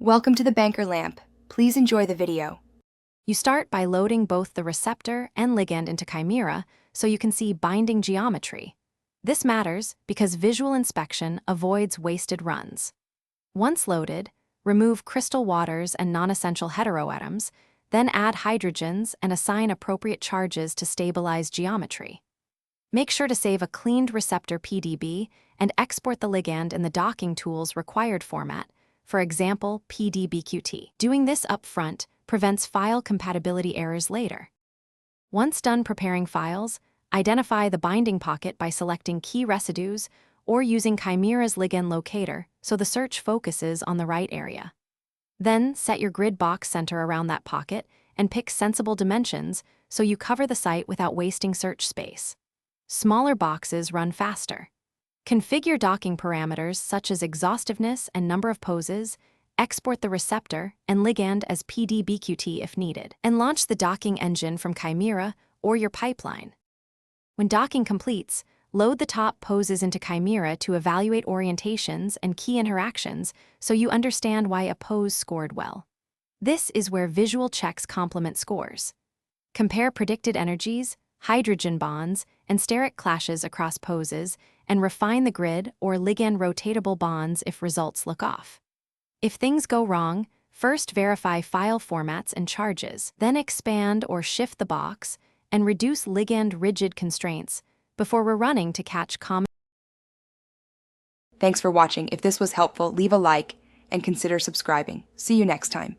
Welcome to the Banker Lamp. Please enjoy the video. You start by loading both the receptor and ligand into Chimera so you can see binding geometry. This matters because visual inspection avoids wasted runs. Once loaded, remove crystal waters and non-essential heteroatoms, then add hydrogens and assign appropriate charges to stabilize geometry. Make sure to save a cleaned receptor PDB and export the ligand in the docking tool's required format, for example, PDBQT. Doing this up front prevents file compatibility errors later. Once done preparing files, identify the binding pocket by selecting key residues or using Chimera's ligand locator so the search focuses on the right area. Then set your grid box center around that pocket and pick sensible dimensions so you cover the site without wasting search space. Smaller boxes run faster. Configure docking parameters such as exhaustiveness and number of poses, export the receptor and ligand as PDBQT if needed, and launch the docking engine from Chimera or your pipeline. When docking completes, load the top poses into Chimera to evaluate orientations and key interactions so you understand why a pose scored well. This is where visual checks complement scores. Compare predicted energies, hydrogen bonds, and steric clashes across poses, and refine the grid or ligand rotatable bonds if results look off. If things go wrong, first verify file formats and charges, then expand or shift the box and reduce ligand rigid constraints before rerunning to catch common. Thanks for watching. If this was helpful, leave a like and consider subscribing. See you next time.